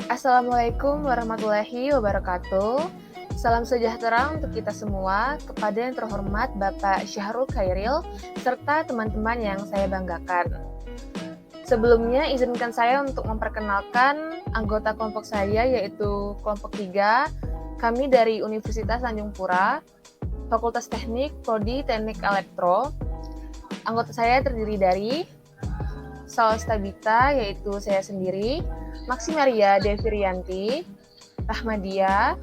Assalamualaikum warahmatullahi wabarakatuh. Salam sejahtera untuk kita semua, kepada yang terhormat Bapak Syahrul Khairil, serta teman-teman yang saya banggakan. Sebelumnya, izinkan saya untuk memperkenalkan anggota kelompok saya, yaitu kelompok 3, kami dari Universitas Tanjung Pura, Fakultas Teknik, Prodi Teknik Elektro. Anggota saya terdiri dari Salstabita, yaitu saya sendiri, Maximaria Devirianti, Rahmadia,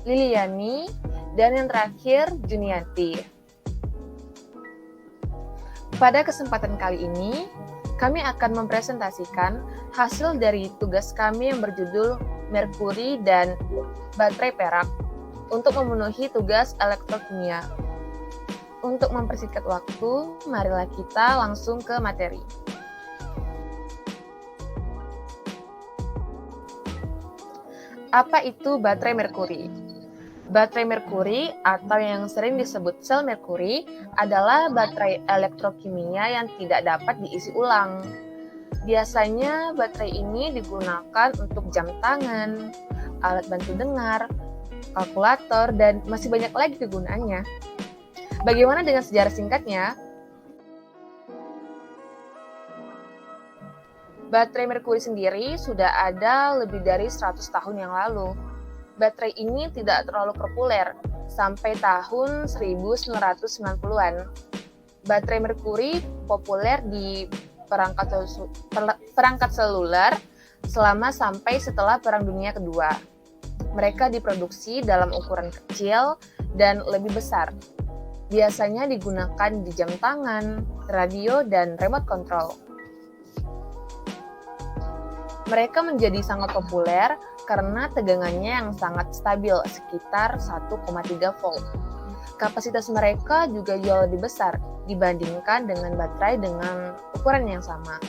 Liliani, dan yang terakhir Junianti. Pada kesempatan kali ini, kami akan mempresentasikan hasil dari tugas kami yang berjudul Merkuri dan Baterai Perak untuk memenuhi tugas elektrokimia. Untuk mempersingkat waktu, marilah kita langsung ke materi. Apa itu baterai merkuri? Baterai merkuri atau yang sering disebut sel merkuri adalah baterai elektrokimia yang tidak dapat diisi ulang. Biasanya baterai ini digunakan untuk jam tangan, alat bantu dengar, kalkulator, dan masih banyak lagi kegunaannya. Bagaimana dengan sejarah singkatnya? Baterai merkuri sendiri sudah ada lebih dari 100 tahun yang lalu. Baterai ini tidak terlalu populer sampai tahun 1990-an. Baterai merkuri populer di perangkat seluler selama sampai setelah Perang Dunia Kedua. Mereka diproduksi dalam ukuran kecil dan lebih besar. Biasanya digunakan di jam tangan, radio, dan remote control. Mereka menjadi sangat populer karena tegangannya yang sangat stabil, sekitar 1,3 volt. Kapasitas mereka juga jauh lebih besar dibandingkan dengan baterai dengan ukuran yang sama.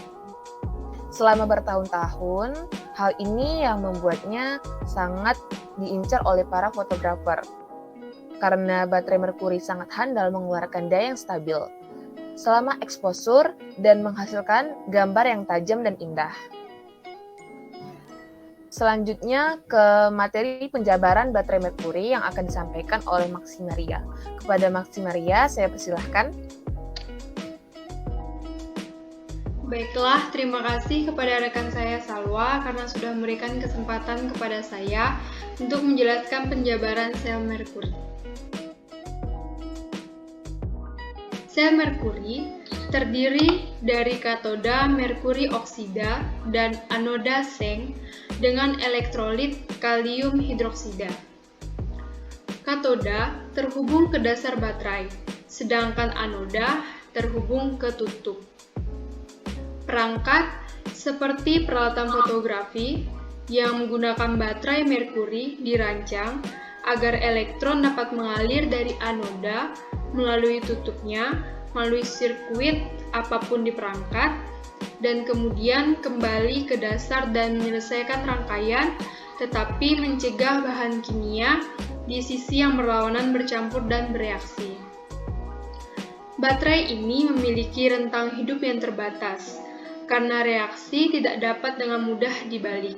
Selama bertahun-tahun, hal ini yang membuatnya sangat diincar oleh para fotografer. Karena baterai merkuri sangat handal mengeluarkan daya yang stabil selama eksposur dan menghasilkan gambar yang tajam dan indah. Selanjutnya ke materi penjabaran baterai merkuri yang akan disampaikan oleh Maximaria. Kepada Maximaria, saya persilahkan. Baiklah, terima kasih kepada rekan saya Salwa karena sudah memberikan kesempatan kepada saya untuk menjelaskan penjabaran sel merkuri. Sel merkuri terdiri dari katoda merkuri oksida dan anoda seng dengan elektrolit kalium hidroksida. Katoda terhubung ke dasar baterai, sedangkan anoda terhubung ke tutup. Perangkat seperti peralatan fotografi yang menggunakan baterai merkuri dirancang agar elektron dapat mengalir dari anoda melalui tutupnya, melalui sirkuit apapun di perangkat, dan kemudian kembali ke dasar dan menyelesaikan rangkaian, tetapi mencegah bahan kimia di sisi yang berlawanan bercampur dan bereaksi. Baterai ini memiliki rentang hidup yang terbatas, karena reaksi tidak dapat dengan mudah dibalik.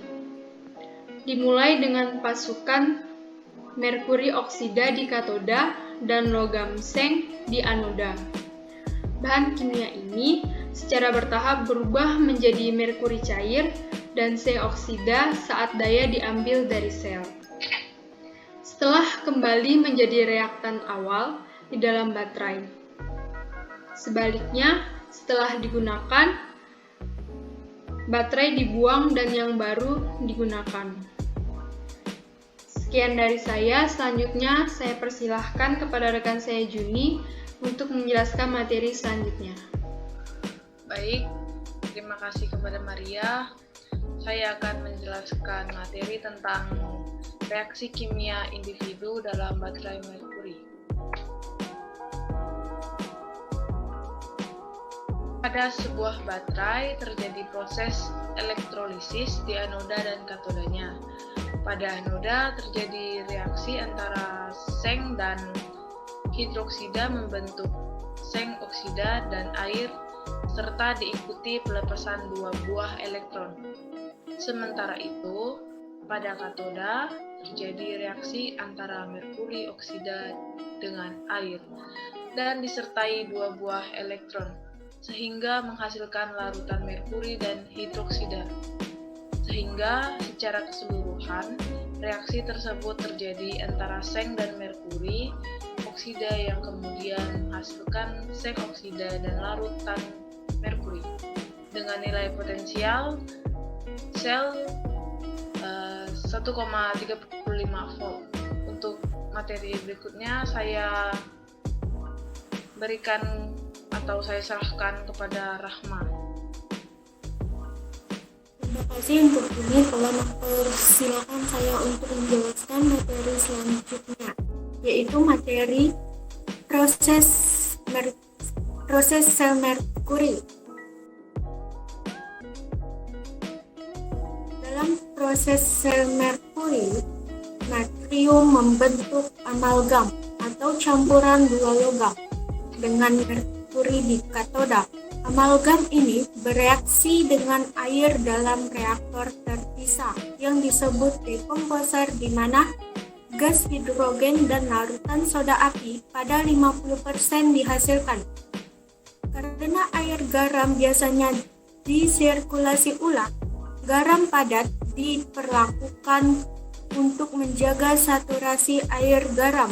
Dimulai dengan pasukan merkuri oksida di katoda dan logam seng di anoda. Bahan kimia ini secara bertahap berubah menjadi merkuri cair dan seng oksida saat daya diambil dari sel. Setelah kembali menjadi reaktan awal di dalam baterai. Sebaliknya, setelah digunakan, baterai dibuang dan yang baru digunakan. Sekian dari saya, selanjutnya saya persilahkan kepada rekan saya Juni untuk menjelaskan materi selanjutnya. Baik, terima kasih kepada Maria. Saya akan menjelaskan materi tentang reaksi kimia individu dalam baterai merkuri. Pada sebuah baterai terjadi proses elektrolisis di anoda dan katodanya. Pada anoda terjadi reaksi antara seng dan hidroksida membentuk seng oksida dan air serta diikuti pelepasan dua buah elektron. Sementara itu, Pada katoda, terjadi reaksi antara merkuri oksida dengan air dan disertai dua buah elektron, sehingga menghasilkan larutan merkuri dan hidroksida. Sehingga secara keseluruhan, reaksi tersebut terjadi antara seng dan merkuri oksida yang kemudian menghasilkan seng oksida dan larutan merkuri dengan nilai potensial sel 1,35 volt. Untuk materi berikutnya saya berikan atau saya serahkan kepada Rahma. Terima kasih untuk ini. Telah mempersilakan saya untuk menjelaskan materi selanjutnya, yaitu materi proses sel merkuri. Dalam proses sel merkuri, natrium membentuk amalgam atau campuran dua logam dengan merkuri di katoda. Amalgam ini bereaksi dengan air dalam reaktor terpisah yang disebut dekomposer, di mana gas hidrogen dan larutan soda api pada 50% dihasilkan. Karena air garam biasanya disirkulasi ulang, garam padat diperlakukan untuk menjaga saturasi air garam.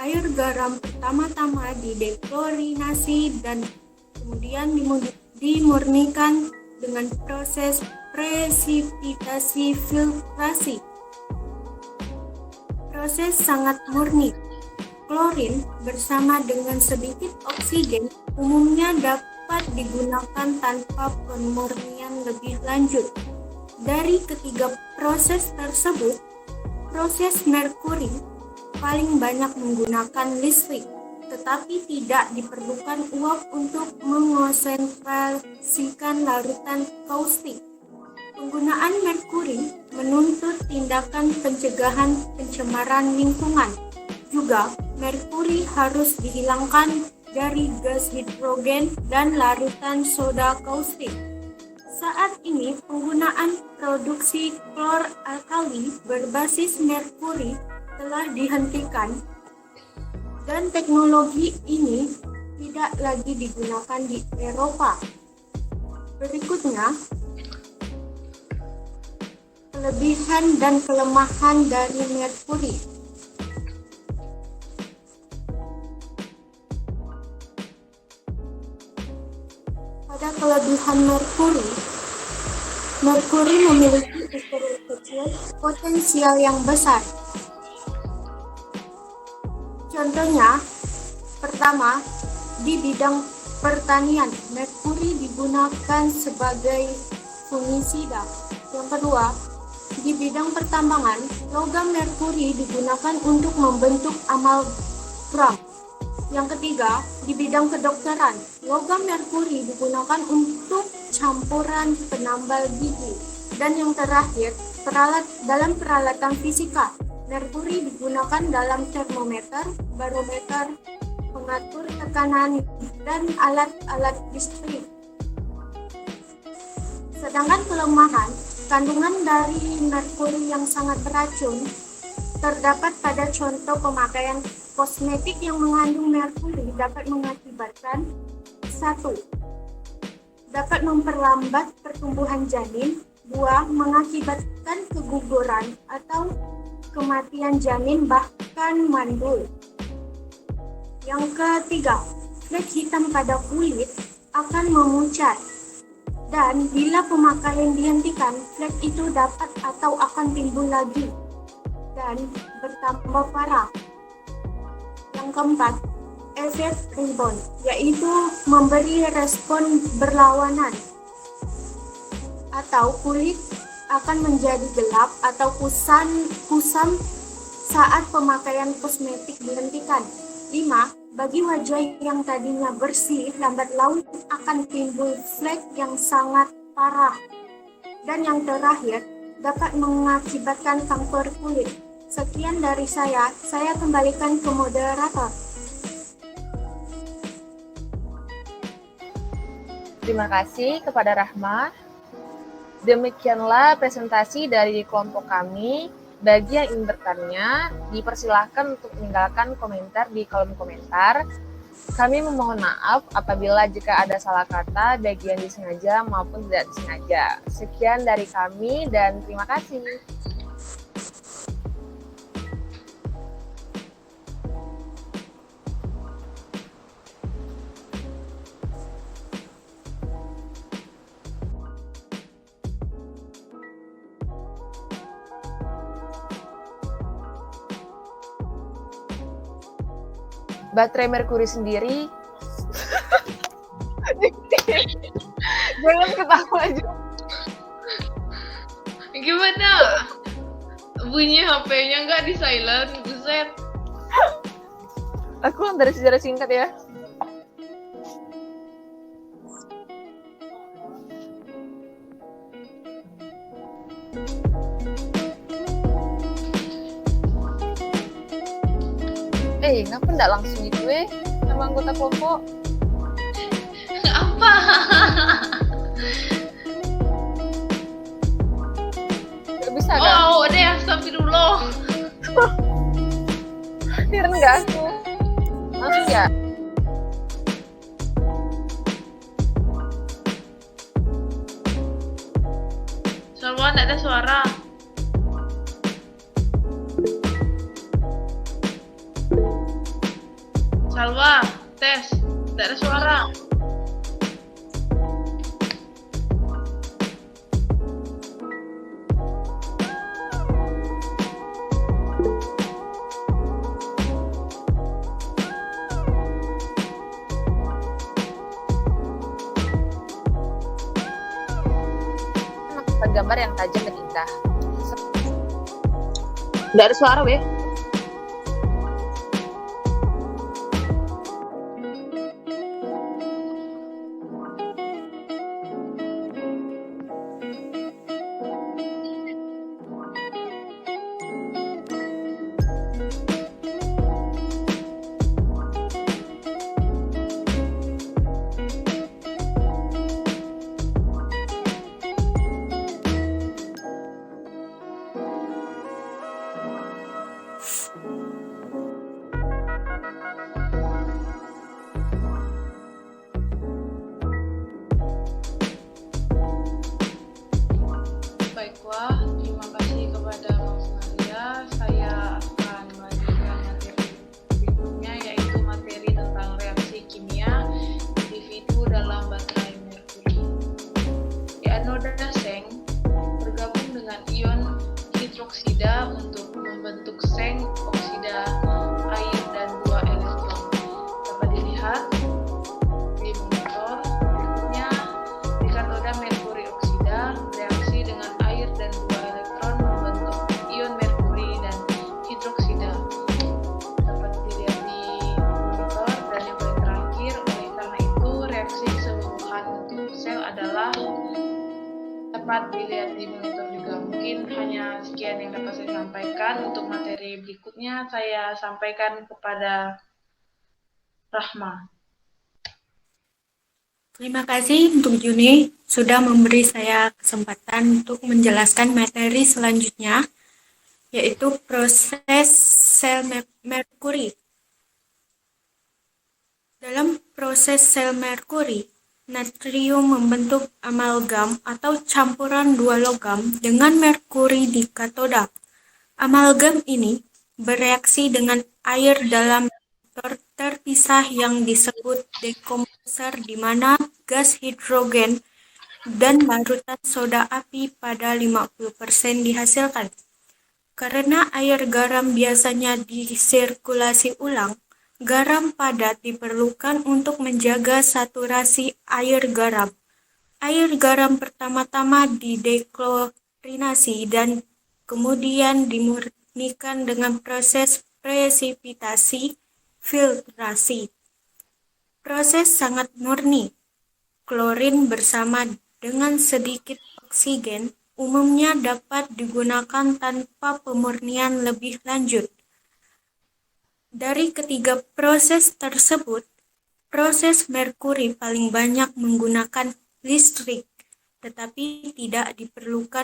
Air garam pertama-tama dideklorinasi dan kemudian dimurnikan dengan proses presipitasi filtrasi. Proses sangat murni. Klorin bersama dengan sedikit oksigen umumnya dapat digunakan tanpa pemurnian lebih lanjut. Dari ketiga proses tersebut, proses merkuri paling banyak menggunakan listrik, tetapi tidak diperlukan uap untuk mengonsentrasikan larutan kaustik. Penggunaan merkuri menuntut tindakan pencegahan pencemaran lingkungan. Juga, merkuri harus dihilangkan dari gas hidrogen dan larutan soda kaustik. Saat ini, penggunaan produksi klor alkali berbasis merkuri telah dihentikan dan teknologi ini tidak lagi digunakan di Eropa. Berikutnya, kelebihan dan kelemahan dari merkuri. Pada kelebihan merkuri memiliki ukuran kecil, potensial yang besar. Contohnya, pertama, di bidang pertanian, merkuri digunakan sebagai fungisida. Yang kedua, di bidang pertambangan, logam merkuri digunakan untuk membentuk amalgam. Yang ketiga, di bidang kedokteran, logam merkuri digunakan untuk campuran penambal gigi. Dan yang terakhir, dalam peralatan fisika, merkuri digunakan dalam termometer, barometer, pengatur tekanan, dan alat-alat listrik. Sedangkan kelemahan, kandungan dari merkuri yang sangat beracun terdapat pada contoh pemakaian kosmetik yang mengandung merkuri dapat mengakibatkan 1. Dapat memperlambat pertumbuhan janin. 2. Mengakibatkan keguguran atau kematian janin bahkan mandul. Yang ketiga, flek hitam pada kulit akan memucat. Dan bila pemakaian dihentikan, flek itu dapat atau akan timbul lagi dan bertambah parah. Yang keempat, efek rebound, yaitu memberi respon berlawanan, atau kulit akan menjadi gelap atau kusam saat pemakaian kosmetik dihentikan. 5. Bagi wajah yang tadinya bersih, lambat laun akan timbul flek yang sangat parah. Dan yang terakhir, dapat mengakibatkan kanker kulit. Sekian dari saya kembalikan ke moderator. Terima kasih kepada Rahma. Demikianlah presentasi dari kelompok kami. Bagi yang ingin bertanya, dipersilahkan untuk meninggalkan komentar di kolom komentar. Kami memohon maaf apabila jika ada salah kata, baik yang disengaja maupun tidak disengaja. Sekian dari kami dan terima kasih. Baterai merkuri sendiri jangan ketawa aja. Gimana? Bunyi HP-nya nggak di silent, buset. Aku dari sejarah singkat ya. Ngapa nggak langsung gitu sama anggota kelompok? Apa? Gak bisa kan? Oh, deh, astagfirullah. Tiren nggak aku? Langsung ya? Salwa, nggak ada suara. Salwa, tes, tidak ada suara. Gambar yang tajam dan indah. Nggak ada suara, weh. Baiklah, terima kasih kepada Mas Maria. Saya akan melanjutkan materi berikutnya, yaitu materi tentang reaksi kimia individu dalam baterai merkuri. Di anoda seng bergabung dengan ion hidroksida untuk membentuk seng oksida air dan 2 elektron. Dapat dilihat di monitor berikutnya. Di katoda merkuri oksida reaksi dengan air dan 2 elektron membentuk ion merkuri dan hidroksida. Dapat dilihat di monitor. Dan yang paling terakhir, oleh karena itu reaksi keseluruhan untuk sel adalah dapat dilihat di monitor juga. Mungkin hanya sekian yang dapat saya sampaikan. Untuk materi berikutnya saya sampaikan kepada Rahma. Terima kasih untuk Juni sudah memberi saya kesempatan untuk menjelaskan materi selanjutnya, yaitu proses sel merkuri. Dalam proses sel merkuri, natrium membentuk amalgam atau campuran 2 logam dengan merkuri di katoda. Amalgam ini bereaksi dengan air dalam reaktor terpisah yang disebut dekomposer, di mana gas hidrogen dan larutan soda api pada 50% dihasilkan. Karena air garam biasanya disirkulasi ulang, garam padat diperlukan untuk menjaga saturasi air garam. Air garam pertama-tama dideklorinasi dan kemudian dimurnikan dengan proses presipitasi filtrasi. Proses sangat murni. Klorin bersama dengan sedikit oksigen umumnya dapat digunakan tanpa pemurnian lebih lanjut. Dari ketiga proses tersebut, proses merkuri paling banyak menggunakan listrik. tetapi tidak diperlukan